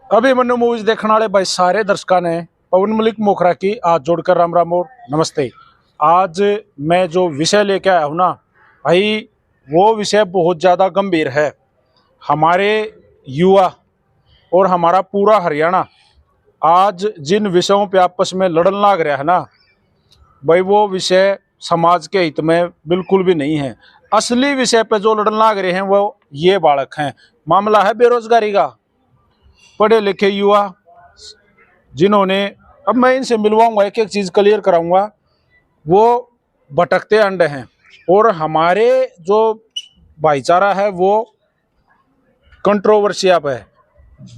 Abhimanyu movies देखने वाले भाई सारे दर्शकों ने पवन मलिक मोखरा की आज जोड़कर राम राम और नमस्ते। आज मैं जो विषय लेके आया हूँ ना भाई, वो विषय बहुत ज़्यादा गंभीर है। हमारे युवा और हमारा पूरा हरियाणा आज जिन विषयों पे आपस में लड़न लाग रहा है ना भाई, वो विषय समाज के हित में बिल्कुल भी नहीं है। असली विषय पे जो लड़न लाग रहे हैं वो ये बालक हैं। मामला है बेरोजगारी का। पढ़े लिखे युवा जिन्होंने, अब मैं इनसे मिलवाऊंगा, एक एक चीज़ क्लियर कराऊंगा, वो भटकते अंडे हैं। और हमारे जो भाईचारा है वो कंट्रोवर्सिया पे,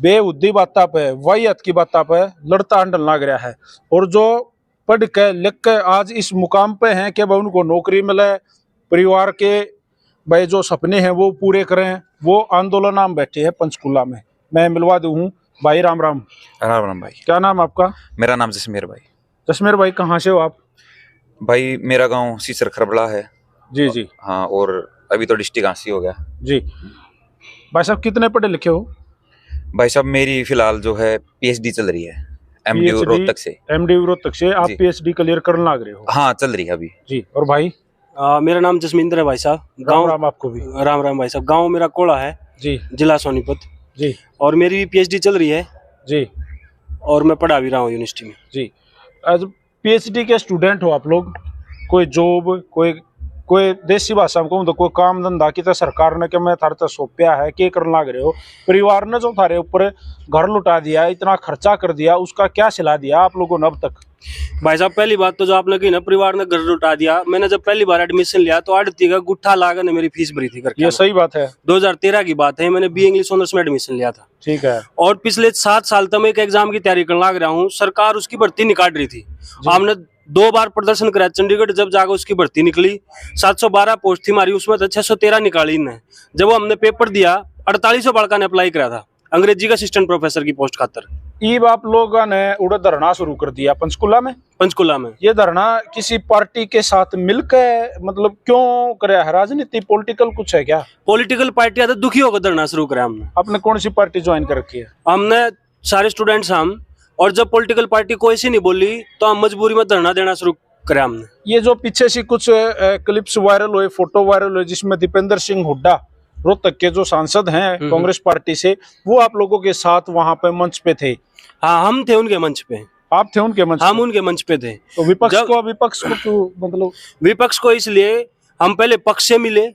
बेहुद्दी बातों पे, वाहियत की बातों पे लड़ता अंडल लग रहा है। और जो पढ़ के लिख के आज इस मुकाम पे हैं कि भाई उनको नौकरी मिले, परिवार के भाई जो सपने हैं वो पूरे करें, वो आंदोलन नाम बैठे हैं पंचकुला में। मैं मिलवा दूँ भाई। राम राम। राम राम भाई। क्या नाम आपका? मेरा नाम जसमेर भाई। जसमेर भाई, कहाँ से हो आप? भाई मेरा गांव सीसर खरबड़ा है। जी जी। हाँ, और अभी तो डिस्ट्रिक्ट हांसी हो गया जी। भाई साहब कितने पढ़े लिखे हो? भाई साहब मेरी फिलहाल जो है पीएचडी चल रही है एमडी रोहतक से। एमडी रोहतक से आप पीएचडी क्लियर करने लग रहे हो? हाँ, चल रही है अभी जी। और भाई? मेरा नाम जसमिंदर है भाई साहब। राम राम आपको भी। राम राम भाई साहब। गांव मेरा कोड़ा है जी, जिला सोनीपत जी। और मेरी भी पीएचडी चल रही है जी, और मैं पढ़ा भी रहा हूँ यूनिवर्सिटी में जी। एज पीएचडी के स्टूडेंट हो आप लोग, कोई जॉब, कोई देसी भाषा में कहूँ तो कोई काम धंधा की तो सरकार ने कि मैं थारे तो सौंपया है, क्या करने लग रहे हो? परिवार ने जो थारे ऊपर घर लुटा दिया, इतना खर्चा कर दिया, उसका क्या सिला दिया आप लोगों ने अब तक? भाई साहब पहली बात तो जो आपने कही ना, परिवार ने घर लुटा दिया। मैंने जब पहली बार एडमिशन लिया तो 8 का गुट्ठा लागा ने मेरी फीस भरी थी करके। ये सही बात है। 2013 की बात है। मैंने बीए इंग्लिश ऑनर्स में एडमिशन लिया था। ठीक है। और पिछले 7 साल तक मैं एक एग्जाम की तैयारी करने लग रहा हूँ। सरकार उसकी भर्ती निकाल रही थी। हमने 2 बार प्रदर्शन कराया चंडीगढ़, जब जाकर उसकी भर्ती निकली 712 पोस्ट थी हमारी, उसमें 613 निकाली इनने। जब हमने पेपर दिया 4800 बालका ने अप्लाई करा था अंग्रेजी का असिस्टेंट प्रोफेसर की पोस्ट खातर। ईब आप लोगों ने उड़ा धरना शुरू कर दिया पंचकुला में? पंचकुला में ये धरना किसी पार्टी के साथ मिलकर, मतलब क्यों कराया है? राजनीति, पॉलिटिकल कुछ है क्या? पॉलिटिकल पार्टी आते दुखी होकर धरना शुरू करा हमने। आपने कौन सी पार्टी ज्वाइन कर रखी है? हमने सारे स्टूडेंट्स हम, और जब पॉलिटिकल पार्टी कोई सी नहीं बोली तो हम मजबूरी में धरना देना शुरू करा हमने। ये जो पीछे से कुछ क्लिप्स वायरल हुए, फोटो वायरल हुए, जिसमें दीपेंद्र सिंह हुड्डा रोहतक के जो सांसद हैं कांग्रेस पार्टी से, वो आप लोगों के साथ वहां पे मंच पे थे? हाँ, हम थे उनके मंच पे। आप थे उनके मंच? हम उनके मंच पे थे। तो विपक्ष को मतलब विपक्ष को इसलिए हम पहले पक्ष से मिले।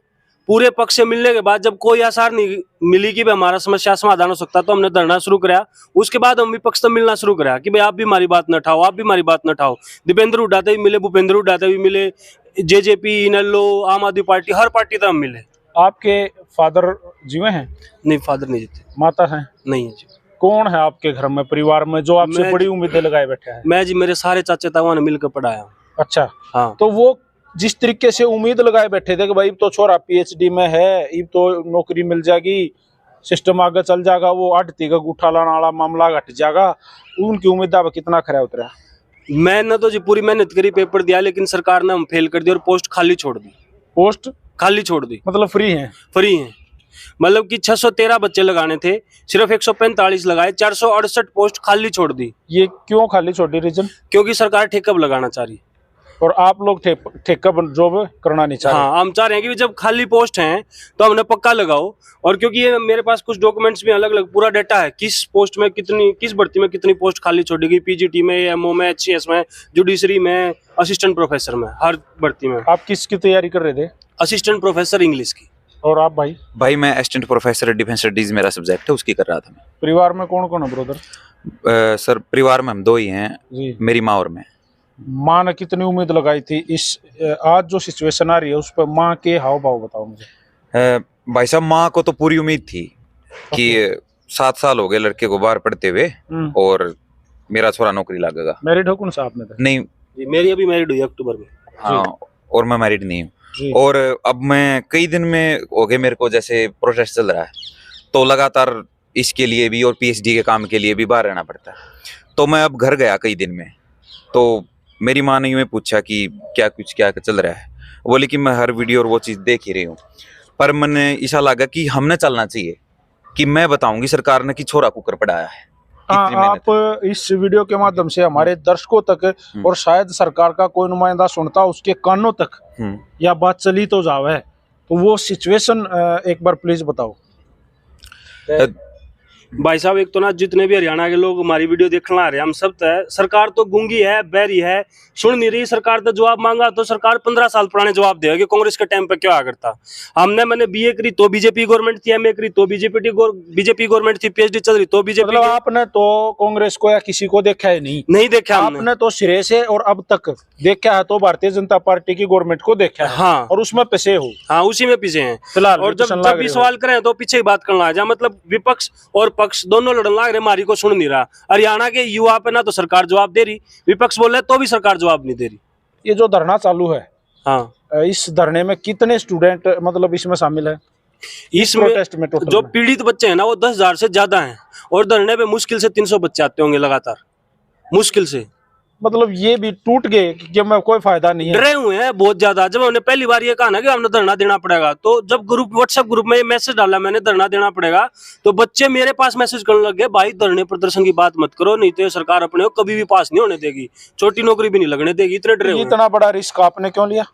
पूरे पक्ष से मिलने के बाद जब कोई आसार नहीं मिली कि भाई हमारा समस्या समाधान हो सकता, तो हमने धरना शुरू कराया। उसके बाद हम विपक्ष से मिलना शुरू कराया कि भाई आप भी हमारी बात न उठाओ, आप भी हमारी बात न उठाओ। दीपेंद्र हुड्डा भी मिले, भूपेंद्र हुड्डा भी मिले, जेजेपी, इनेलो, आम आदमी पार्टी, हर पार्टी तक हम मिले। आपके फादर जीवे हैं? नहीं, फादर नहीं जीते। माता हैं? नहीं है जी। कौन है आपके घर में, परिवार में, जो आपसे बड़ी उम्मीदें लगाए बैठा है? मैं जी, मेरे सारे चाचा तावा ने मिलकर पढ़ाया। अच्छा। हाँ। तो वो जिस तरीके से उम्मीद लगाए बैठे थे कि भाई तो छोरा पीएचडी में है, अब तो नौकरी मिल जाएगी, सिस्टम आगे चल जाएगा, वो 8 का गुठा लाने वाला मामला घट जाएगा, उनकी उम्मीद अब कितना खरा उतरा? मैंने तो जी पूरी मेहनत करी, पेपर दिया, लेकिन सरकार ने हम फेल कर दिया और पोस्ट खाली छोड़ दी। पोस्ट खाली छोड़ दी मतलब फ्री है? फ्री है। मतलब कि 613 बच्चे लगाने थे, सिर्फ 145 लगाए, 468 पोस्ट खाली छोड़ दी। ये क्यों खाली छोड़ी? रीजन? क्योंकि सरकार ठेका लगाना चाह रही है और आप लोग ठेका जॉब करना नहीं चाह रहे? हाँ, हम चाह रहे हैं कि जब खाली पोस्ट हैं तो हमने पक्का लगाओ। और क्योंकि ये मेरे पास कुछ डॉक्यूमेंट्स भी अलग अलग पूरा डाटा है, किस पोस्ट में कितनी, किस भर्ती में कितनी पोस्ट खाली छोड़ी गई, पीजीटी में, एमओ में, एचसीएस में, जुडिशरी में, असिस्टेंट प्रोफेसर में, हर भर्ती में। आप किसकी तैयारी कर रहे थे? असिस्टेंट प्रोफेसर इंग्लिश की। और आप भाई? भाई मैं असिस्टेंट प्रोफेसर डिफेंस स्टडीज मेरा सब्जेक्ट है, उसकी कर रहा था मैं। परिवार में कौन कौन है ब्रदर? सर परिवार में हम 2 ही हैं जी। मेरी माँ और मैं। माँ ने कितनी उम्मीद लगाई थी? इस आज जो सिचुएशन आ रही है उस पर माँ के हाव भाव बताओ मुझे। भाई साहब माँ को तो पूरी उम्मीद थी कि 7 साल हो गए लड़के को बाहर पढ़ते हुए और मेरा छोरा नौकरी लगेगा। मैरिड हो कौन सा आपने? नहीं, मेरी अभी मैरिड हुई अक्टूबर में। हाँ, और मैं मैरिड नहीं हूँ। और अब मैं कई दिन में हो गए मेरे को, जैसे प्रोसेस चल रहा है, तो लगातार इसके लिए भी और पीएचडी के काम के लिए भी बाहर रहना पड़ता है। तो मैं अब घर गया कई दिन में, तो मेरी माँ ने यूँ पूछा कि क्या चल रहा है। बोले कि मैं हर वीडियो और वो चीज़ देख ही रही हूँ, पर मैंने ऐसा लगा कि हमने चलना चाहिए कि मैं बताऊंगी सरकार ने कि छोरा कुकर पढ़ाया है, कितनी मेहनत है। आप इस वीडियो के माध्यम से हमारे दर्शकों तक और शायद सरकार का कोई नुमाइंदा सुनता उसके कानों तक या बात चली तो जावे, तो वो सिचुएशन एक बार प्लीज बताओ। भाई साहब एक तो ना जितने भी हरियाणा के लोग हमारी वीडियो देखने आ रहे हैं, हम सब तो है, सरकार तो गूंगी है, बहरी है, सुन नहीं रही। सरकार तो जवाब मांगा तो सरकार 15 साल पुराने जवाब देगा कि कांग्रेस के टाइम पे क्या करता। मैंने बीए करी तो बीजेपी गवर्नमेंट थी, एमए करी तो बीजेपी गवर्नमेंट थी, पीएचडी चल रही तो बीजेपी। मतलब आपने तो कांग्रेस को या किसी को देखा है नहीं देखा आपने तो सिरे से और अब तक देखा है तो भारतीय जनता पार्टी की गवर्नमेंट को देखा है। हाँ, और उसमें पिछे हो। हाँ, उसी में पीछे हैं फिलहाल। और जब भी सवाल करें तो पीछे ही बात करना आ, मतलब विपक्ष और पक्ष दोनों लड़न लाग रहे, हमारी को सुन नहीं रहा। हरियाणा के युवा पे ना तो सरकार जवाब दे रही, विपक्ष बोल रहे तो भी सरकार जवाब नहीं दे रही। ये जो धरना चालू है, हाँ, इस धरने में कितने स्टूडेंट मतलब इसमें शामिल है? इसमें प्रोटेस्ट में टोटल जो में? पीड़ित बच्चे हैं ना वो 10,000 से ज्यादा हैं और धरने पे मुश्किल से 300 बच्चे आते होंगे लगातार, मुश्किल से। मतलब ये भी टूट गए कि मैं कोई फायदा नहीं है, डरे हुए हैं बहुत ज्यादा। जब हमने पहली बार ये कहा ना कि हमने धरना देना पड़ेगा, तो जब व्हाट्सएप ग्रुप में ये मैसेज डाला मैंने धरना देना पड़ेगा, तो बच्चे मेरे पास मैसेज करने लग गए, भाई धरने प्रदर्शन की बात मत करो, नहीं तो सरकार अपने को कभी भी पास नहीं होने देगी, छोटी नौकरी भी नहीं लगने देगी। इतने डरे हुए हैं। इतना बड़ा रिस्क आपने क्यों लिया?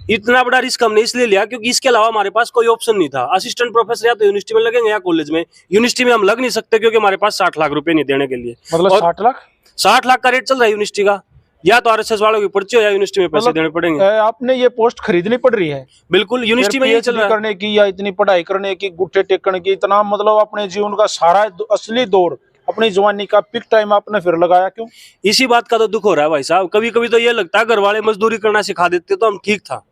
इतना बड़ा रिस्क हमने इसलिए लिया क्योंकि इसके अलावा हमारे पास कोई ऑप्शन नहीं था। असिस्टेंट प्रोफेसर या तो यूनिवर्सिटी में लगेंगे या कॉलेज में। यूनिवर्सिटी में हम लग नहीं सकते क्योंकि हमारे पास 60 लाख रुपए नहीं देने के लिए। मतलब 60 लाख? 60 लाख का रेट चल रहा है यूनिवर्सिटी का। या तो आरएसएस वालों की पर्ची हो या यूनिवर्सिटी में पैसे देने पड़ेंगे। आपने ये पोस्ट खरीदनी पड़ रही है बिल्कुल, यूनिवर्सिटी में ये चल रहा है। करने की या इतनी पढ़ाई करने की, गुट्टे टेकने की, इतना मतलब अपने जीवन का सारा असली दौर, अपनी जवानी का पिक टाइम आपने फिर लगाया क्यों? इसी बात का तो दुख हो रहा है भाई साहब। कभी कभी तो ये लगता है घर वाले मजदूरी करना सिखा देते तो हम ठीक था।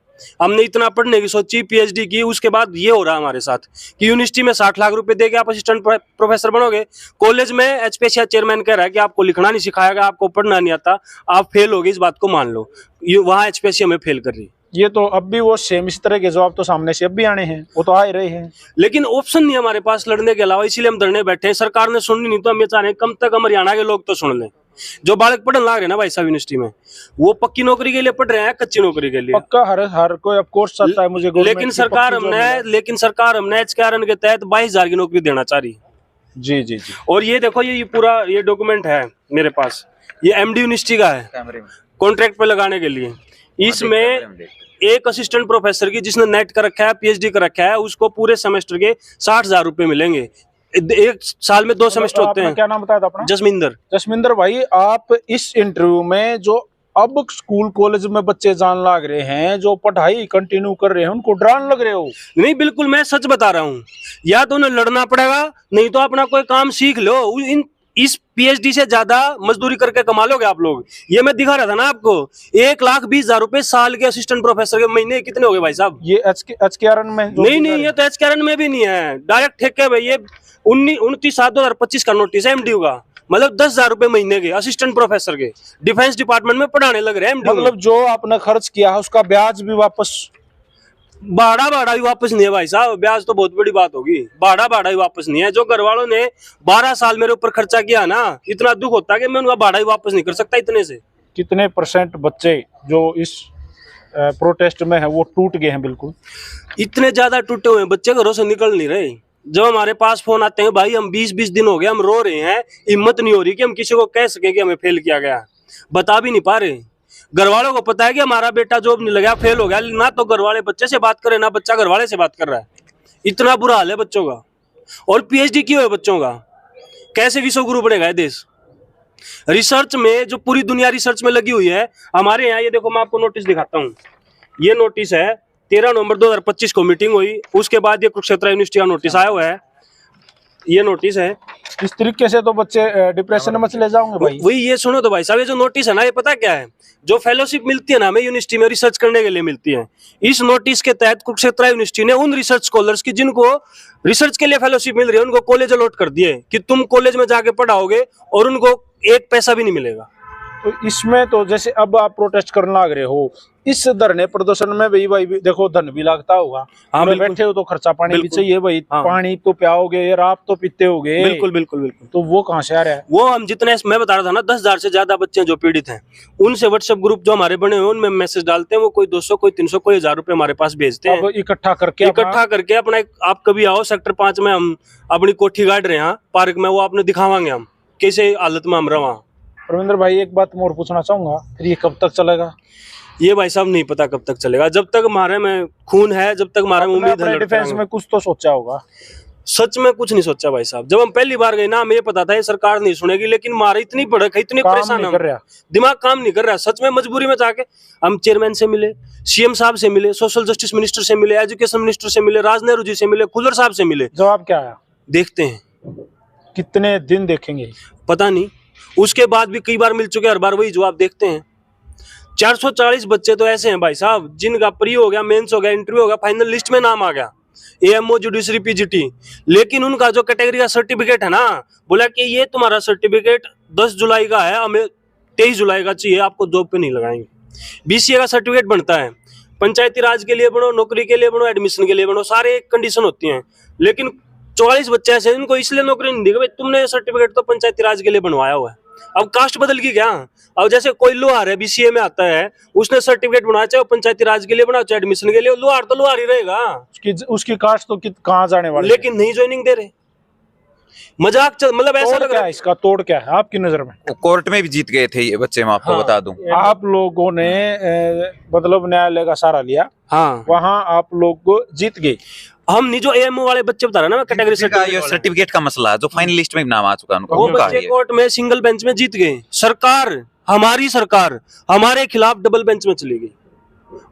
हमने इतना पढ़ने की सोची, पीएचडी की, उसके बाद ये हो रहा है हमारे साथ कि यूनिवर्सिटी में 60 लाख रुपए देके आप असिस्टेंट प्रोफेसर बनोगे। कॉलेज में एचपीसीआर चेयरमैन कह रहा है कि आपको लिखना नहीं सिखाएगा, आपको पढ़ना नहीं आता, आप फेल होगे, इस बात को मान लो। वहाँ एचपीसी हमें फेल कर रही है। ये तो अब भी वो सेम इस तरह के जवाब तो सामने से अब भी आने हैं, वो तो आ ही रहे हैं, लेकिन ऑप्शन नहीं है हमारे पास लड़ने के अलावा, इसीलिए हम धरने बैठे हैं। सरकार ने सुननी नहीं तो हम ये चाह रहे हैं कम तक हम हरियाणा के लोग तो सुन लें। जो बालक पढ़ने लग रहे हैं ना भाई साहब यूनिवर्सिटी में, वो पक्की नौकरी के लिए पढ़ रहे हैं, कच्ची नौकरी के लिए। पक्का हर कोई ऑफ कोर्स चाहता है मुझे लेकिन सरकार हमने एचकेआरएन के तहत 22,000 की नौकरी देना चाह रही है। जी जी जी। और ये देखो ये पूरा ये डॉक्यूमेंट है मेरे पास, ये एमडी यूनिवर्सिटी का है कॉन्ट्रैक्ट पे लगाने के लिए। इसमें एक असिस्टेंट प्रोफेसर की जिसने नेट कर रखा है, पीएचडी कर रखा है, उसको पूरे सेमेस्टर के 60,000 रुपए मिलेंगे। एक साल में 2 सेमेस्टर होते हैं। क्या नाम बताया था अपना? जसमिंदर भाई, आप इस इंटरव्यू में जो अब स्कूल कॉलेज में बच्चे जान लग रहे हैं, जो पढ़ाई कंटिन्यू कर रहे हैं, उनको डराने लग रहे हो? नहीं, बिल्कुल मैं सच बता रहा हूँ। या तो उन्हें लड़ना पड़ेगा, नहीं तो अपना कोई काम सीख लो। इस पीएचडी से ज्यादा मजदूरी करके कमा लोगे आप लोग। ये मैं दिखा रहा था ना आपको, 1,20,000 रुपए साल के असिस्टेंट प्रोफेसर के महीने कितने हो गए भाई साहब? ये एचकेआरएन में नहीं, ये तो एचकेआरएन में भी नहीं है, डायरेक्ट ठेके भाई। ये 29/7/2025 का नोटिस है एमडीयू का। मतलब 10,000 रुपए महीने के असिस्टेंट प्रोफेसर के डिफेंस डिपार्टमेंट में पढ़ाने लग रहे हैं। मतलब जो आपने खर्च किया है उसका ब्याज भी वापस? भाड़ा भी वापस नहीं है भाई साहब। ब्याज तो बहुत बड़ी बात होगी, भाड़ा ही वापस नहीं है। जो घर वालों ने 12 साल मेरे ऊपर खर्चा किया ना, इतना दुख होता है कि मैं उनका भाड़ा ही वापस नहीं कर सकता इतने से। कितने % बच्चे जो इस प्रोटेस्ट में है वो टूट गए हैं? बिल्कुल इतने ज्यादा टूटे हुए बच्चे घरों से निकल नहीं रहे। जब हमारे पास फोन आते हैं, भाई हम 20-20 दिन हो गए हम रो रहे हैं, हिम्मत नहीं हो रही कि हम किसी को कह सके कि हमें फेल किया गया, बता भी नहीं पा रहे। घर वालों को पता है कि हमारा बेटा जॉब नहीं लगा, फेल हो गया, ना तो घर वाले बच्चे से बात करे, ना बच्चा घर वाले से बात कर रहा है। इतना बुरा हाल है बच्चों का। और पीएचडी क्यों है बच्चों का? कैसे विश्व गुरु बनेगा ये देश? रिसर्च में जो पूरी दुनिया रिसर्च में लगी हुई है, हमारे यहाँ ये देखो मैं आपको नोटिस दिखाता हूँ। ये नोटिस है 13 नवंबर 2025 को मीटिंग हुई, उसके बाद ये कुरुक्षेत्र यूनिवर्सिटी का नोटिस आया हुआ है। ये नोटिस है। इस तरीके से तो बच्चे डिप्रेशन में चले जाओगे भाई। वही ये सुनो तो भाई साहब, ये जो नोटिस है ना, ये पता क्या है? जो फेलोशिप मिलती है ना हमें यूनिवर्सिटी में रिसर्च करने के लिए मिलती है, इस नोटिस के तहत कुरुक्षेत्र यूनिवर्सिटी ने उन रिसर्च स्कॉलर्स की जिनको रिसर्च के लिए फेलोशिप मिल रही है उनको कॉलेज अलॉट कर दिए कि तुम कॉलेज में जाके पढ़ाओगे और उनको 1 पैसा भी नहीं मिलेगा। तो इसमें तो जैसे अब आप प्रोटेस्ट करने लग रहे हो, इस धरने प्रदर्शन में भाई देखो धन भी लगता होगा। हाँ, बैठे हो तो खर्चा पानी भी चाहिए भाई। हाँ। पानी तो पियाओगे, रात तो पीते होगे। बिल्कुल। तो वो कहाँ से आ रहा है? वो हम जितने मैं बता रहा था ना, 10,000 से ज्यादा बच्चे जो पीड़ित हैं, उनसे व्हाट्सएप ग्रुप जो हमारे बने हुए उनमें मैसेज डालते हैं। वो कोई 200, कोई 300, कोई 1,000 रुपए हमारे पास भेजते हैं। इकट्ठा करके अपना आप कभी आओ सेक्टर 5 में, हम अपनी कोठी गाड़ रहे हैं पार्क में, वो आपने दिखावांगे हम। कैसे हालत में हम रहे वहाँ। परविंदर भाई एक बात मैं और पूछना चाहूंगा, फिर ये कब तक चलेगा? ये भाई साहब नहीं पता कब तक चलेगा, जब तक हमारे में खून है, जब तक हमारे में आपने उम्मीद है अपने लड़ते डिफेंस रहेंगे। में कुछ तो सोचा होगा। सच में कुछ नहीं सोचा भाई साहब। जब हम पहली बार गए ना, हमें ये पता था ये सरकार नहीं सुनेगी, लेकिन हमारी इतनी भड़क है, इतनी काम परेशान नहीं हम, कर रहा। दिमाग काम नहीं कर रहा। सच में मजबूरी में जाके हम चेयरमैन से मिले, सीएम साहब से मिले, सोशल जस्टिस मिनिस्टर से मिले, एजुकेशन मिनिस्टर से मिले, राज नेहरू जी से मिले, खुल्लर साहब से मिले। जवाब क्या आया? देखते हैं कितने दिन देखेंगे? पता नहीं। उसके बाद भी कई बार मिल चुके, हर बार वही जवाब देखते हैं। 440 बच्चे तो ऐसे हैं भाई साहब जिनका प्री हो गया, मेंस हो गया, इंटरव्यू हो गया, फाइनल लिस्ट में नाम आ गया, एएमओ, जुडिशरी, पीजीटी, लेकिन उनका जो कैटेगरी का सर्टिफिकेट है ना, बोला कि ये तुम्हारा सर्टिफिकेट 10 जुलाई का है, हमें 23 जुलाई का चाहिए, आपको जॉब पे नहीं लगाएंगे। बीसीए का सर्टिफिकेट बनता है, पंचायती राज के लिए बनो, नौकरी के लिए बनो, एडमिशन के लिए बनो, सारे एक कंडीशन होती हैं। लेकिन 44 बच्चे ऐसे हैं जिनको इसलिए नौकरी नहीं दी कि भाई तुमने सर्टिफिकेट तो पंचायती राज के लिए बनवाया हुआ है। अब कास्ट बदल गई क्या? अब जैसे कोई लोहार है, बीसीए में आता है, उसने सर्टिफिकेट बनाया, चाहे वो पंचायती राज के लिए बना, चाहे एडमिशन के लिए, लोहार तो लोहार ही रहेगा। उसकी कास्ट तो कहाँ जाने वाली? लेकिन नहीं ज्वाइनिंग दे रहे, मजाक मतलब ऐसा लग रहा है। इसका तोड़ क्या है आपकी नजर में? कोर्ट में भी जीत गए थे ये बच्चे, मैं आपको हाँ। बता दूं। आप लोगों ने मतलब न्यायालय का सहारा लिया, हाँ, वहां आप लोग जीत गए। हम नहीं, जो एएमओ वाले बच्चे बता रहे ना, मैं कैटेगरी सर्टिफिकेट का मसला है, जो फाइनल लिस्ट में भी नाम आ चुका है उनका, वो उनका बच्चे है। कोर्ट में सिंगल बेंच में जीत गए। सरकार, हमारी सरकार हमारे खिलाफ डबल बेंच में चली गई,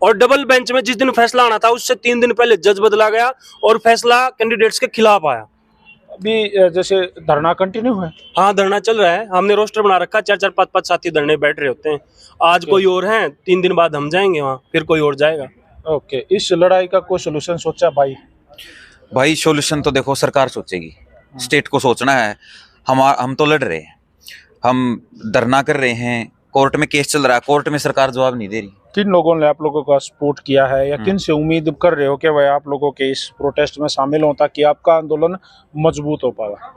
और डबल बेंच में जिस दिन फैसला आना था उससे 3 दिन पहले जज बदला गया और फैसला कैंडिडेट्स के खिलाफ आया। अभी जैसे धरना कंटिन्यू है? हाँ, धरना चल रहा है, हमने रोस्टर बना रखा, 4-4, 5-5 साथी धरने बैठ रहे होते हैं। आज कोई और हैं, 3 दिन बाद हम जाएंगे वहाँ, फिर कोई और जाएगा। ओके, इस लड़ाई का कोई सोल्यूशन सोचा भाई सॉल्यूशन तो देखो सरकार सोचेगी, स्टेट को सोचना है। हम तो लड़ रहे हैं, हम धरना कर रहे हैं, कोर्ट में केस चल रहा है, कोर्ट में सरकार जवाब नहीं दे रही। किन लोगों ने आप लोगों का सपोर्ट किया है, या किन से उम्मीद कर रहे हो कि भाई आप लोगों के इस प्रोटेस्ट में शामिल हो ताकि आपका आंदोलन मजबूत हो पाएगा?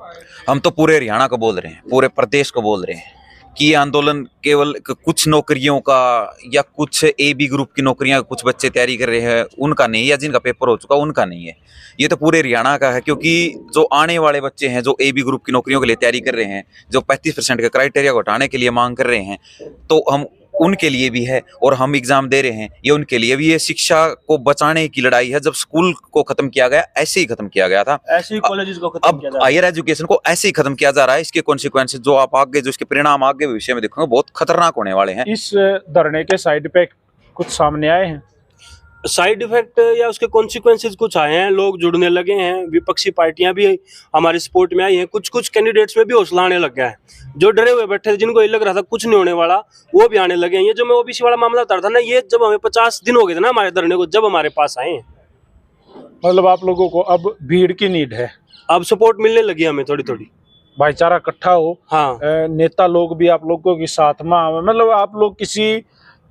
हम तो पूरे हरियाणा को बोल रहे हैं, पूरे प्रदेश को बोल रहे हैं कि ये आंदोलन केवल कुछ नौकरियों का या कुछ AB ग्रुप की नौकरियां कुछ बच्चे तैयारी कर रहे हैं उनका नहीं, या जिनका पेपर हो चुका उनका नहीं है, ये तो पूरे हरियाणा का है। क्योंकि जो आने वाले बच्चे हैं जो AB ग्रुप की नौकरियों के लिए तैयारी कर रहे हैं, जो 35% के क्राइटेरिया को हटाने के लिए मांग कर रहे हैं, तो हम उनके लिए भी है, और हम एग्जाम दे रहे हैं, ये उनके लिए भी। ये शिक्षा को बचाने की लड़ाई है। जब स्कूल को खत्म किया गया ऐसे ही खत्म किया गया था, ऐसे ही कॉलेजेस को खत्म किया जा अब हायर एजुकेशन को ऐसे ही खत्म किया जा रहा है। इसके कॉन्सिक्वेंसेस जो आप आगे, जो इसके परिणाम आगे भविष्य में देखोगे, बहुत खतरनाक होने वाले हैं। इस धरने के साइड इफेक्ट कुछ सामने आए हैं? साइड इफेक्ट या उसके कॉन्सिक्वेंसेस कुछ आए हैं, लोग जुड़ने लगे हैं, विपक्षी पार्टियां भी हमारे सपोर्ट में आई हैं, कुछ कैंडिडेट्स में भी हौसला आने लग गया है। जो डरे हुए बैठे थे, जिनको ये लग रहा था कुछ नहीं होने वाला, वो भी आने लगे हैं। ये जो मैं ओबीसी वाला मामला बता रहा था ना, ये जब हमें 50 दिन हो गए थे ना हमारे धरने को, जब हमारे पास आए हैं, मतलब आप लोगों को अब भीड़ की नीड है, अब सपोर्ट मिलने लगी हमें थोड़ी थोड़ी, भाईचारा इकट्ठा हो। हाँ, नेता लोग भी आप लोगों के साथ में आवे, मतलब आप लोग किसी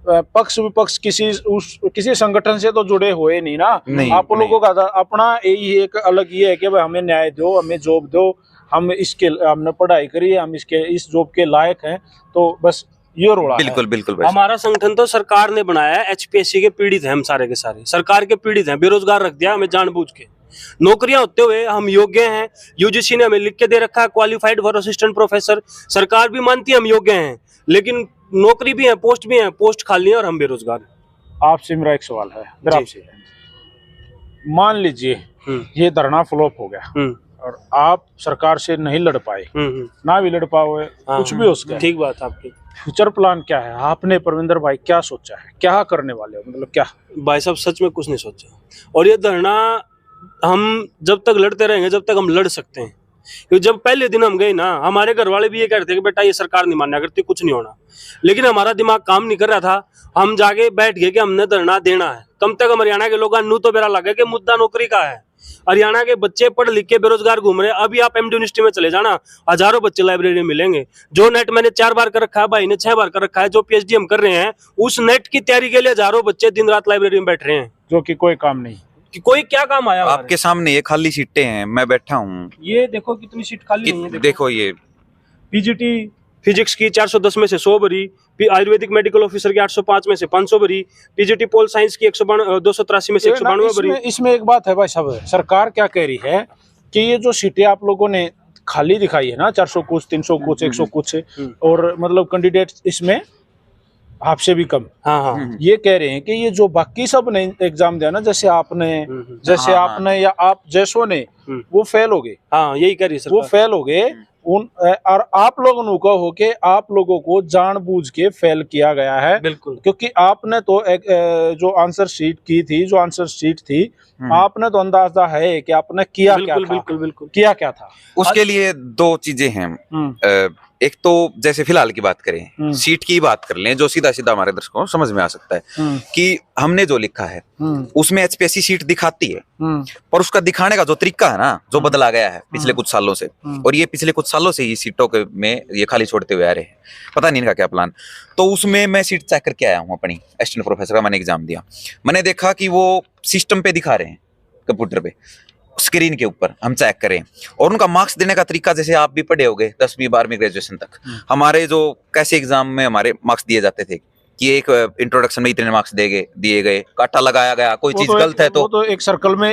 पक्ष विपक्ष किसी संगठन से तो जुड़े हुए नहीं ना? नहीं, आप लोगों नहीं। का अपना यही एक अलग ये है कि भाई हमें न्याय दो, हमें जॉब दो, हमने पढ़ाई करी है, हम इस जॉब के लायक हैं, तो बस ये रोड़ा बिल्कुल बिल्कुल भाई। हमारा संगठन तो सरकार ने बनाया है, HPSC के पीड़ित हैं हम सारे के सारे, सरकार के पीड़ित हैं, बेरोजगार रख दिया हमें जानबूझ के। नौकरियां होते हुए हम योग्य हैं, यूजीसी ने हमें लिख के दे रखा है क्वालिफाइड फॉर असिस्टेंट प्रोफेसर, सरकार भी मानती है हम योग्य हैं, लेकिन नौकरी भी है, पोस्ट भी है, पोस्ट खाली है और हम बेरोजगार हैं। आपसे मेरा एक सवाल है, मेरा आपसे, मान लीजिए ये धरना फ्लॉप हो गया और आप सरकार से नहीं लड़ पाए, ना भी लड़ पाओ, कुछ भी हो सके, ठीक बात आपकी। फ्यूचर प्लान क्या है आपने परविंदर भाई, क्या सोचा है, क्या करने वाले हो, मतलब क्या? भाई साहब सच में कुछ नहीं सोचा, और ये धरना हम जब तक लड़ते रहेंगे जब तक हम लड़ सकते हैं। क्योंकि जब पहले दिन हम गए ना, हमारे घर वाले भी ये कहते थे कि बेटा ये सरकार नहीं मान्या करती, कुछ नहीं होना, लेकिन हमारा दिमाग काम नहीं कर रहा था। हम जाके बैठ गए कि हमने धरना देना है। कम तक हम हरियाणा के लोग नू तो बेरा लगे कि मुद्दा नौकरी का है। हरियाणा के बच्चे पढ़ लिख के बेरोजगार घूम रहे हैं। अभी आप MD यूनिवर्सिटी में चले जाना, हजारों बच्चे लाइब्रेरी में मिलेंगे। जो नेट मैंने 4 बार कर रखा है, भाई ने 6 बार कर रखा है, जो PhD हम कर रहे हैं, उस नेट की तैयारी के लिए हजारों बच्चे दिन रात लाइब्रेरी में बैठ रहे हैं, जो कि कोई काम नहीं, कि कोई क्या काम आया। आपके सामने ये खाली सीटें हैं, मैं बैठा हूँ, ये देखो कितनी सीट खाली है। देखो ये PGT फिजिक्स की 410 में से 100 भरी, आयुर्वेदिक मेडिकल ऑफिसर की 805 में से 500 भरी, PGT पोल साइंस की 283 में से 192 भरी। इसमें एक बात है भाई साहब, सरकार क्या कह रही है कि ये जो सीटें आप लोगों ने खाली दिखाई है ना, 400 कुछ, 300 कुछ, 100 कुछ, और मतलब कैंडिडेट इसमें आपसे भी कम। हाँ हाँ ये कह रहे हैं कि ये जो बाकी सब ने एग्जाम दिया ना, जैसे आपने, जैसे हाँ, आपने या आप जैसों ने, वो फेल हो गए, हाँ, यही कह रही है वो सरकार। फेल हो गए उन, और आप लोगों को हो के आप लोगों को जानबूझ के फेल किया गया है, बिल्कुल। क्योंकि आपने तो एक जो आंसर शीट की थी, जो आंसर शीट थी, आपने तो अंदाजा है कि आपने किया क्या बिल्कुल था, बिल्कुल बिल्कुल। किया क्या था। उसके लिए दो चीजें हैं। एक तो जैसे फिलहाल की बात करें, सीट की बात कर लें, जो सीधा सीधा हमारे दर्शकों को समझ में आ सकता है कि हमने जो लिखा है उसमें एचपीएससी सीट दिखाती है, पर उसका दिखाने का जो तरीका है ना, जो बदला गया है पिछले कुछ सालों से, और ये पिछले कुछ सालों से ही सीटों के में ये खाली छोड़ते हुए आ रहे हैं, पता नहीं इनका क्या प्लान। तो उसमें मैं सीट चेक करके आया हूँ अपनी, असिस्टेंट प्रोफेसर का मैंने एग्जाम दिया। मैंने देखा कि वो सिस्टम पे दिखा रहे हैं, कंप्यूटर पे स्क्रीन के ऊपर हम चेक करें, और उनका मार्क्स देने का तरीका जैसे आप भी पढ़े होगे 10वीं 12वीं ग्रेजुएशन तक, हमारे जो कैसे एग्जाम में हमारे मार्क्स दिए जाते थे कि एक इंट्रोडक्शन में इतने मार्क्स दिए गए, काटा लगाया गया, कोई चीज गलत है तो एक सर्कल में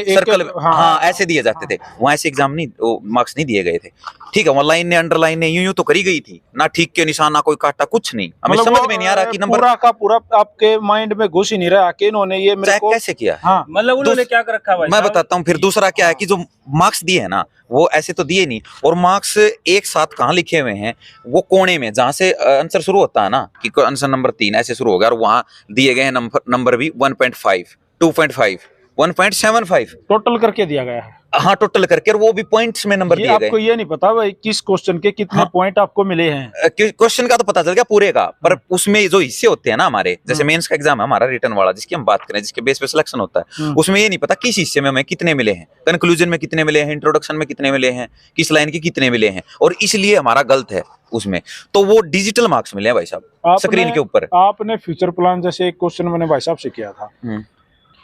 हाँ ऐसे दिए जाते थे। वहां ऐसे एग्जाम नहीं, मार्क्स नहीं दिए गए थे। ठीक है, वहां लाइन ने अंडरलाइन ने यूं तो करी गई थी ना, ठीक के निशान ना कोई काटा, कुछ नहीं। हमें मतलब समझ में नहीं आ रहा कि नंबर पूरा का पूरा आपके माइंड में घुस ही नहीं रहा कि इन्होंने ये मेरे को कैसे किया। हाँ, मतलब उन्होंने क्या कर रखा है भाई मैं साहब? बताता हूँ। फिर दूसरा क्या है कि जो मार्क्स दिए हैं ना, वो ऐसे तो दिए नहीं, और मार्क्स एक साथ कहाँ लिखे हुए हैं, वो कोने में जहां से आंसर शुरू होता है ना, कि आंसर नंबर 3 ऐसे शुरू हो गया, और वहां दिए गए हैं नंबर भी 1.5, 2.5, 1.75 टोटल करके दिया गया है। हाँ टोटल करके, और वो भी पॉइंट्स में नंबर ये दिए आपको गए। ये नहीं पता भाई किस क्वेश्चन के कितने हाँ। पॉइंट आपको मिले हैं? क्वेश्चन का तो पता चल गया पूरे का, पर उसमें जो हिस्से होते हैं ना हमारे, जैसे मेंस का एग्जाम है हमारा रिटर्न वाला, जिसकी हम बात करें, जिसके बेस पे सिलेक्शन होता है, उसमें ये नहीं पता किस हिस्से में हमें कितने मिले हैं, कंक्लूजन में कितने मिले हैं, इंट्रोडक्शन में कितने मिले हैं, किस लाइन के कितने मिले हैं, और इसलिए हमारा गलत है उसमें। तो वो डिजिटल मार्क्स मिले हैं भाई साहब स्क्रीन के ऊपर। आपने फ्यूचर प्लान, जैसे एक क्वेश्चन मैंने भाई साहब से किया था,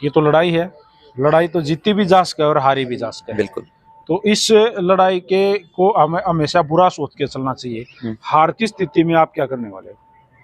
ये तो लड़ाई है, लड़ाई तो जीती भी जा सके और हारी भी जा सके। बिल्कुल। तो इस लड़ाई के को हमें हमेशा बुरा सोच के चलना चाहिए। हार की स्थिति में आप क्या करने वाले हो?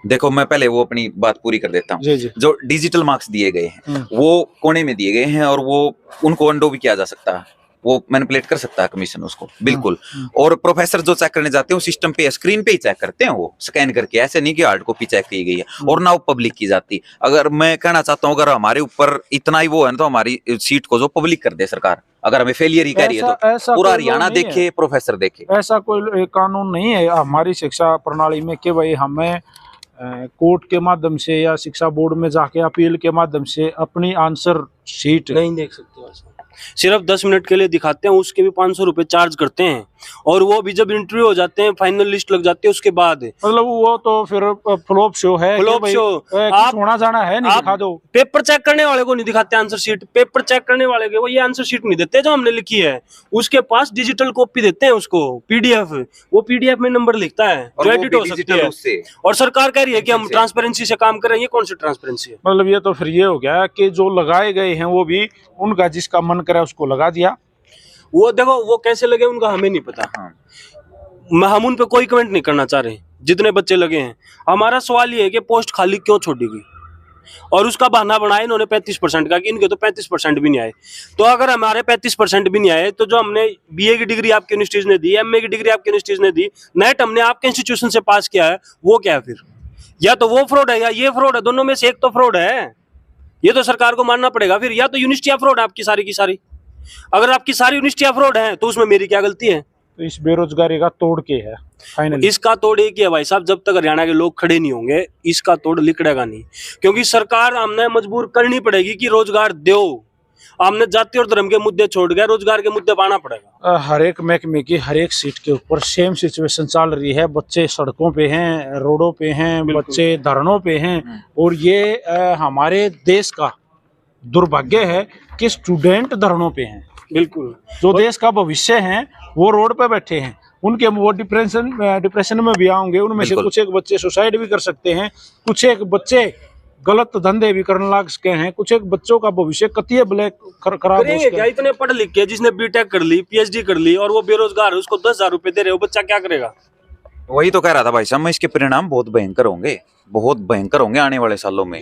देखो मैं पहले वो अपनी बात पूरी कर देता हूँ। जो डिजिटल मार्क्स दिए गए हैं वो कोने में दिए गए हैं, और वो उनको अंडो भी किया जा सकता है, वो मैनिपुलेट कर सकता है कमीशन उसको, बिल्कुल। और प्रोफेसर जो चेक करने जाते हैं वो सिस्टम पे स्क्रीन पे ही चेक करते हैं, वो स्कैन करके, ऐसे नहीं कि हार्ड कॉपी चेक की गई है, और ना वो पब्लिक की जाती। अगर मैं कहना चाहता हूँ, अगर हमारे ऊपर इतना ही वो है ना, तो हमारी सीट को जो पब्लिक कर दे सरकार, अगर हमें फेलियर ही कह रही है तो पूरा हरियाणा देखे, प्रोफेसर देखे। ऐसा कोई कानून नहीं है हमारी शिक्षा प्रणाली में कि भाई हमें कोर्ट के माध्यम से या शिक्षा बोर्ड में जाके अपील के माध्यम से अपनी आंसर शीट नहीं देख सकते। सिर्फ 10 मिनट के लिए दिखाते हैं, उसके भी 500 रुपए चार्ज करते हैं, और वो भी जब इंटरव्यू हो जाते हैं, फाइनल लिस्ट लग जाती है, उसके बाद मतलब वो तो फिर फ्लॉप शो है। Flop show. आप होना जाना है, नहीं दिखा दो। पेपर चेक करने वाले को नहीं दिखाते आंसर शीट, पेपर चेक करने वाले को वो ये आंसर शीट नहीं देते जो हमने लिखी है, उसके पास डिजिटल कॉपी देते हैं उसको, पीडीएफ। वो पीडीएफ में नंबर लिखता है जो एडिट हो सकती है, और सरकार कह रही है कि हम ट्रांसपेरेंसी से काम कर रहे हैं। ये कौन सी ट्रांसपेरेंसी है? मतलब ये तो फिर ये हो गया कि जो लगाए गए हैं वो भी उनका जिसका मन करे उसको लगा दिया। वो देखो वो कैसे लगे उनका हमें नहीं पता। हम उन पे कोई कमेंट नहीं करना चाह रहे। जितने बच्चे लगे हैं, हमारा सवाल ये है कि पोस्ट खाली क्यों छोड़ी गई, और उसका बहाना बनाया इन्होंने 35% का कि इनके तो 35% भी नहीं आए। तो अगर हमारे 35% भी नहीं आए, तो जो हमने बीए की डिग्री आपके यूनिवर्सिटीज ने दी, एमए की डिग्री आपके यूनिवर्सिटीज ने दी, नेट हमने आपके इंस्टीट्यूशन से पास किया है, वो क्या है फिर? या तो वो फ्रॉड है या ये फ्रॉड है, दोनों में से एक तो फ्रॉड है। ये तो सरकार को मानना पड़ेगा फिर, या तो यूनिवर्सिटियां फ्रॉड है आपकी सारी की सारी। अगर आपकी सारी यूनिवर्सिटियां फ्रॉड है तो उसमें मेरी क्या गलती है? तो इस बेरोजगारी का तोड़ के है फाइनली। इसका तोड़ एक ही है भाई साहब, जब तक हरियाणा के लोग खड़े नहीं होंगे इसका तोड़ लिकड़ेगा नहीं, क्योंकि सरकार हमने मजबूर करनी पड़ेगी कि रोजगार दो। हमने जाति और धर्म के मुद्दे छोड़ गए, रोजगार के मुद्दे पाना पड़ेगा। हर एक महकमे की हर एक सीट के ऊपर सेम सिचुएशन चल रही है। बच्चे सड़कों पे हैं, रोडों पे हैं, बच्चे धरनों पे हैं, और ये हमारे देश का दुर्भाग्य है कि स्टूडेंट धरनों पे हैं। बिल्कुल। जो देश का भविष्य है वो रोड पे बैठे हैं, उनके वो डिप्रेशन में भी आएंगे। उनमें से कुछ एक बच्चे सुसाइड भी कर सकते हैं, कुछ एक बच्चे गलत धंधे भी करने लग सके हैं, कुछ एक बच्चों का भविष्य कतिये ब्लैक खराब हो क्या इतने पढ़ लिख के, जिसने बीटेक कर ली, पीएचडी कर ली, और वो बेरोजगार है, उसको 10,000 रुपए दे रहे हो, बच्चा क्या करेगा? वही तो कह रहा था भाई साहब मैं, इसके परिणाम बहुत भयंकर होंगे, बहुत भयंकर होंगे आने वाले सालों में।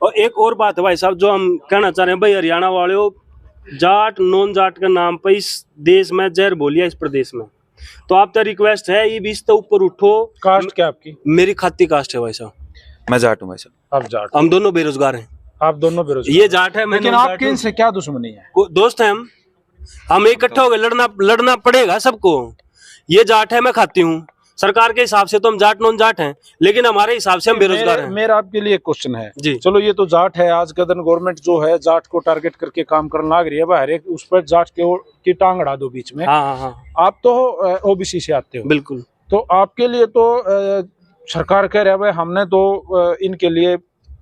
और एक और बात है भाई साहब जो हम कहना चाह रहे हैं, भाई हरियाणा वाले जाट नॉन जाट के नाम पर इस देश में जहर बोलिया, इस प्रदेश में तो आपका रिक्वेस्ट है ये 20 से ऊपर उठो। कास्ट क्या आपकी? मेरी खाती कास्ट है भाई साहब। मैं जाट हूँ भाई साहब। आप जाट? हम दोनों बेरोजगार हैं। आप दोनों बेरोजगार? ये जाट है, मैं लेकिन आपके इनसे क्या दुश्मनी है? दोस्त हैं हम इकट्ठे हो गए, लड़ना पड़ेगा सबको। ये जाट है, मैं खाती हूँ। सरकार के हिसाब से तो हम जाट नॉन जाट हैं, लेकिन हमारे हिसाब से हम बेरोजगार हैं। मेरा आपके लिए एक क्वेश्चन है जी। चलो ये तो जाट है, आज का दिन गवर्नमेंट जो है जाट को टारगेट करके काम करने लग रही है, हर एक उस पर जाट की टांग अड़ा दो बीच में। हाँ। आप तो ओबीसी से आते हो। बिल्कुल। तो आपके लिए तो सरकार कह रहा है भाई हमने तो इनके लिए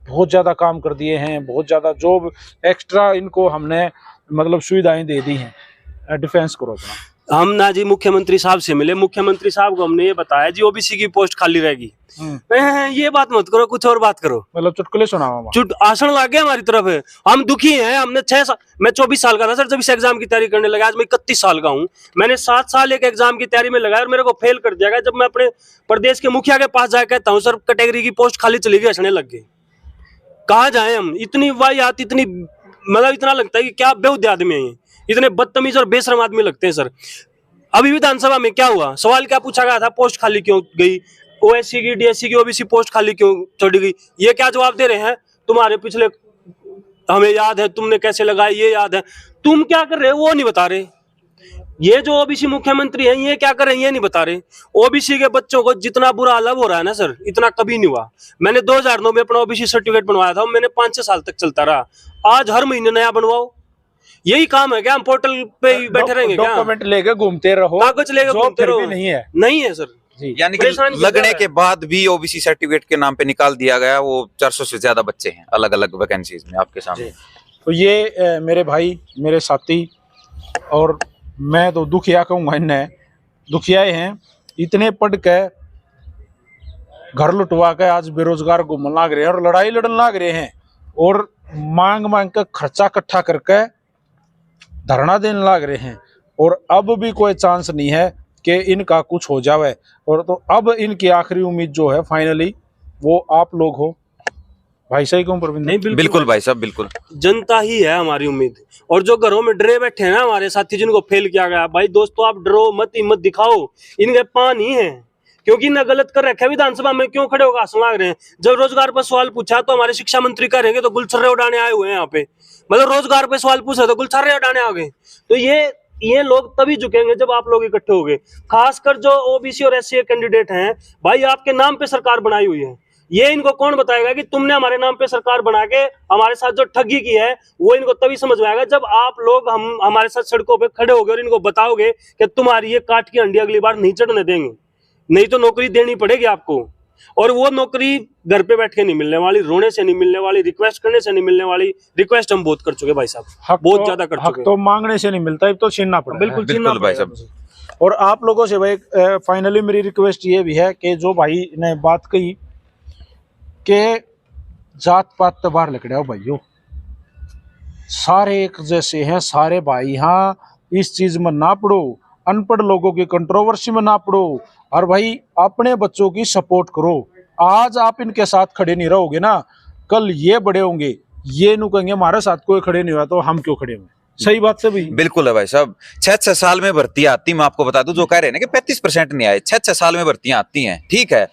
बहुत ज्यादा काम कर दिए हैं, बहुत ज्यादा जॉब एक्स्ट्रा इनको हमने मतलब सुविधाएं दे दी हैं। डिफेंस करो अपना। हम ना जी मुख्यमंत्री साहब से मिले, मुख्यमंत्री साहब को हमने ये बताया जी ओबीसी की पोस्ट खाली रहेगी। ये बात मत करो, कुछ और बात करो। मतलब चुटकुले सुनाओ? आसन लग गया हमारी तरफ है, हम दुखी हैं। हमने 6 साल, मैं 24 साल का था सर जब इस एग्जाम की तैयारी करने लगा। आज मैं 31 साल का हूँ। मैंने 7 साल एक एग्जाम की तैयारी में लगाया और मेरे को फेल कर दिया गया। जब मैं अपने प्रदेश के मुखिया के पास जाकर कहता हूँ सर कैटेगरी की पोस्ट खाली चली गई, हंसने लग गए। कहाँ जाए हम? इतनी वाहियात, इतनी मतलब इतना लगता है कि क्या बेहुद आदमी है, इतने बदतमीज और बेशरम आदमी लगते हैं सर। अभी विधानसभा में क्या हुआ, सवाल क्या पूछा गया था, पोस्ट खाली क्यों गई, ओएससी की, डीएससी की, ओबीसी पोस्ट खाली क्यों छोड़ी गई? ये क्या जवाब दे रहे हैं, तुम्हारे पिछले हमें याद है, तुमने कैसे लगाई ये याद है। तुम क्या कर रहे हो वो नहीं बता रहे। ये जो ओबीसी मुख्यमंत्री हैं ये क्या कर रहे हैं ये नहीं बता रहे। ओबीसी के बच्चों को जितना बुरा हाल हो रहा है ना सर, इतना कभी नहीं हुआ। मैंने 2009 में अपना ओबीसी सर्टिफिकेट बनवाया था, मैंने 5-6 साल तक चलता रहा। आज हर महीने नया बनवाओ। यही काम है क्या? हम पोर्टल पे ही बैठे रहेंगे क्या? डॉक्यूमेंट लेके घूमते रहो, कागज लेके घूमते रहो। नहीं है सर। यानी कि लगने के बाद भी ओबीसी सर्टिफिकेट के नाम पे निकाल दिया गया। वो 400 से ज्यादा बच्चे हैं अलग अलग वैकेंसीज में आपके सामने। तो ये मेरे भाई, मेरे साथी, और मैं तो दुखिया कहूँगा, इन्हें दुखियाए हैं। इतने पढ़ के घर लुटवा के आज बेरोजगार घूमने लग रहे हैं और लड़ाई लड़ने लग रहे हैं और मांग मांग के खर्चा इकट्ठा करके धरना देने लग रहे हैं। और अब भी कोई चांस नहीं है कि इनका कुछ हो जावे। और तो अब इनकी आखिरी उम्मीद जो है फाइनली वो आप लोग हो। भाई सही कहूं प्रवीण? नहीं, बिल्कुल भाई साहब, बिल्कुल। जनता ही है हमारी उम्मीद। और जो घरों में डरे बैठे हैं ना हमारे साथी जिनको फेल किया गया, भाई दोस्तों आप डरो मत, हिम्मत दिखाओ। इनके पान ही है, क्योंकि न गलत कर रखा है। विधानसभा में क्यों खड़े होकर हंसने लग रहे हैं? जब रोजगार पर सवाल पूछा तो हमारे शिक्षा मंत्री करेंगे तो गुलछर्रे उड़ाने आए हुए हैं यहाँ पे। मतलब रोजगार पे सवाल पूछा तो गुलछर्रे उड़ाने आ गए। तो ये लोग तभी झुकेंगे जब आप लोग इकट्ठे हो गए। खासकर जो ओबीसी और एससी कैंडिडेट हैं, भाई आपके नाम पे सरकार बनाई हुई है। ये इनको कौन बताएगा कि तुमने हमारे नाम पे सरकार बना के हमारे साथ जो ठगी की है, वो इनको तभी समझ में आएगा जब आप लोग हमारे साथ सड़कों पे खड़े होगे और इनको बताओगे कि तुम्हारी ये काट की हंडी अगली बार नहीं चढ़ने देंगे, नहीं तो नौकरी देनी पड़ेगी आपको। और वो नौकरी घर पे बैठ के नहीं मिलने वाली, रोने से नहीं मिलने वाली, रिक्वेस्ट करने से नहीं मिलने वाली। रिक्वेस्ट हम बहुत कर चुके भाई साहब, बहुत ज्यादा कर चुके। तो मांगने से नहीं मिलता, तो छीनना पड़ेगा। बिल्कुल छीनना भाई साहब। और आप लोगों से भाई फाइनली मेरी रिक्वेस्ट ये भी है कि जो भाई ने बात कही कि जात पात तो बाहर लकड़े हो भाइयों, सारे एक जैसे हैं सारे भाई। यहाँ इस चीज में ना पड़ो, अनपढ़ लोगों की कंट्रोवर्सी में ना पड़ो, और भाई अपने बच्चों की सपोर्ट करो। आज आप इनके साथ खड़े नहीं रहोगे ना, कल ये बड़े होंगे, ये नु कहेंगे हमारे साथ कोई खड़े नहीं हुआ तो हम क्यों खड़े हुए। सही बात से भी बिल्कुल है भाई साहब। 6 साल में भर्ती आती, मैं आपको बता दूं, जो कह रहे हैं ना कि 35% नहीं आए, 6 साल में भर्तियां आती हैं। ठीक है,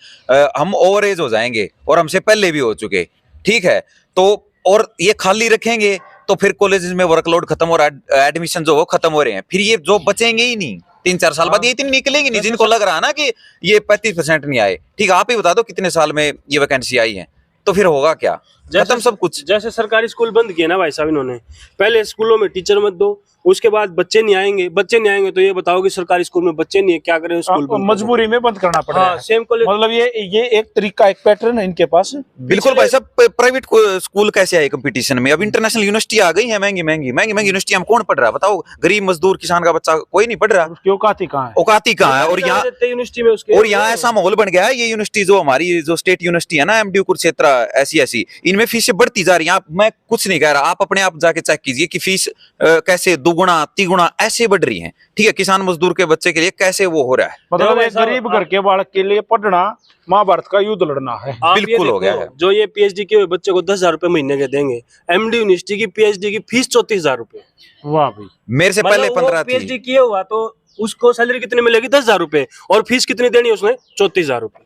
हम ओवर एज हो जाएंगे और हमसे पहले भी हो चुके, ठीक है। तो और ये खाली रखेंगे तो फिर कॉलेजेस में वर्कलोड खत्म हो रहा है, एडमिशन जो वो खत्म हो रहे हैं, फिर ये जो बचेंगे ही नहीं। 3-4 साल बाद ये इतनी निकलेंगी नहीं जिनको लग रहा है ना कि ये 35% नहीं आए। ठीक है, आप ही बता दो कितने साल में ये वैकेंसी आई है, तो फिर होगा क्या? खत्म सब कुछ। जैसे सरकारी स्कूल बंद किए ना भाई साहब इन्होंने, पहले स्कूलों में टीचर मत दो, उसके बाद बच्चे नहीं आएंगे तो ये बताओ कि सरकारी स्कूल में बच्चे नहीं है, क्या करें? स्कूल मजबूरी में बंद करना पड़ेगा। हाँ, सेम कॉलेज। मतलब ये एक तरीका, एक पैटर्न है इनके पास। बिल्कुल भाई साहब। प्राइवेट स्कूल कैसे आए कंपटीशन में? अब इंटरनेशनल यूनिवर्सिटी आ गई है, महंगी यूनिवर्सिटी। हम कौन पढ़ रहा है बताओ? गरीब मजदूर किसान का बच्चा कोई नहीं पढ़ रहा। औकाती कहाँ है? औकाती कहाँ है? और यहाँ यूनिवर्सिटी में उसके, और यहाँ ऐसा माहौल बन गया है, ये यूनिवर्सिटी जो हमारी जो स्टेट यूनिवर्सिटी है ना, एमडीयू कुरुक्षेत्र, ऐसी इनमें फीसें बढ़ती जा रही है। मैं कुछ नहीं कह रहा, आप अपने आप जाके चेक कीजिए कि फीस कैसे दुगुना तिगुना ऐसे बढ़ रही है। ठीक है, किसान मजदूर के बच्चे के लिए कैसे वो हो रहा है। मतलब एक गरीब घर के बालक के लिए पढ़ना महाभारत का युद्ध लड़ना है। बिल्कुल हो गया है। जो ये पीएचडी के बच्चे को 10,000 रुपए महीने के देंगे, एमडी यूनिवर्सिटी की पीएचडी की फीस 34,000 रुपए। वाह भाई, मेरे से पहले 15 थी। पीएचडी किए हुआ तो उसको सैलरी कितनी मिलेगी? 10,000 रुपए। और फीस कितनी देनी है उसने? 34,000 रुपए।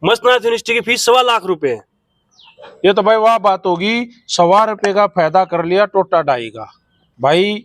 मस्तनाथ यूनिवर्सिटी की फीस 1.25 लाख रुपए है। ये तो भाई वह बात होगी, 1.25 रुपए का फायदा कर लिया टोटा डाई का। भाई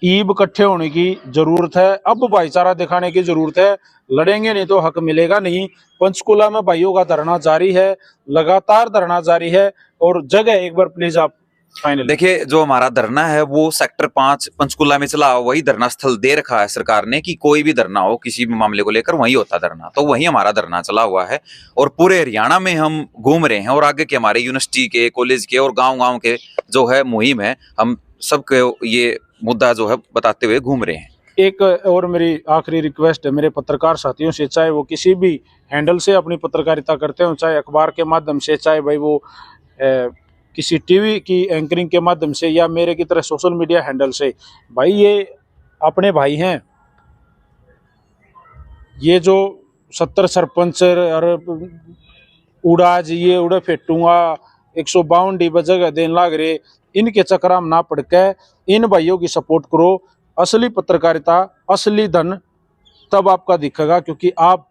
ईब इकट्ठे होने की जरूरत है, अब भाईचारा दिखाने की जरूरत है। लड़ेंगे नहीं तो हक मिलेगा नहीं। पंचकुला में भाइयों का धरना जारी है, लगातार धरना जारी है। और जगह एक बार प्लीज आप फाइनल। देखिए, जो हमारा धरना है वो सेक्टर 5 पंचकुला में चला, वही धरना स्थल दे रखा है सरकार ने कि कोई भी धरना हो किसी भी मामले को लेकर वही होता धरना, तो वही हमारा धरना चला हुआ है। और पूरे हरियाणा में हम घूम रहे हैं और आगे के हमारे यूनिवर्सिटी के, कॉलेज के और गांव-गांव के जो है मुहिम है, हम सबके ये मुद्दा जो है बताते हुए घूम रहे हैं। एक और मेरी आखिरी रिक्वेस्ट है मेरे पत्रकार साथियों से, चाहे वो किसी भी हैंडल से अपनी पत्रकारिता करते हो, चाहे अखबार के माध्यम से, चाहे भाई वो किसी टीवी की एंकरिंग के माध्यम से या मेरे की तरह सोशल मीडिया हैंडल से, भाई ये अपने भाई हैं। ये जो 70 सरपंच और उड़ा जी ये उड़े फेटूंगा 152 डी जगह देने लाग रहे, इनके चक्कर में ना पड़ के इन भाइयों की सपोर्ट करो। असली पत्रकारिता, असली धन तब आपका दिखेगा, क्योंकि आप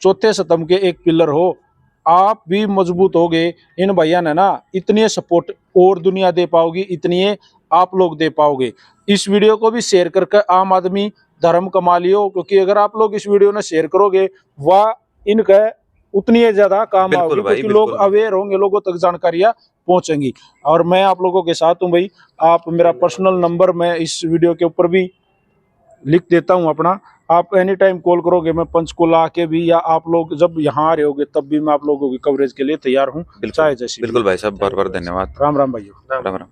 चौथे स्तंभ के एक पिलर हो। आप भी मजबूत हो गए, इन भैया ने ना इतनी सपोर्ट और दुनिया दे पाओगी, इतनी आप लोग दे पाओगे। इस वीडियो को भी शेयर करके आम आदमी धर्म कमा लियो, क्योंकि अगर आप लोग इस वीडियो ने शेयर करोगे वह इनका उतनी ज्यादा काम आओगे, क्योंकि लोग अवेयर होंगे, लोगों तक जानकारियां पहुंचेंगी। और मैं आप लोगों के साथ हूं भाई। आप मेरा पर्सनल नंबर मैं इस वीडियो के ऊपर भी लिख देता हूं अपना, आप एनी टाइम कॉल करोगे, मैं पंचकुला आके भी या आप लोग जब यहाँ आ रहे होगे तब भी मैं आप लोगों की कवरेज के लिए तैयार हूँ। चाहे जैसी। बिल्कुल भाई साहब, बहुत बहुत धन्यवाद। राम राम भाइयों। राम राम।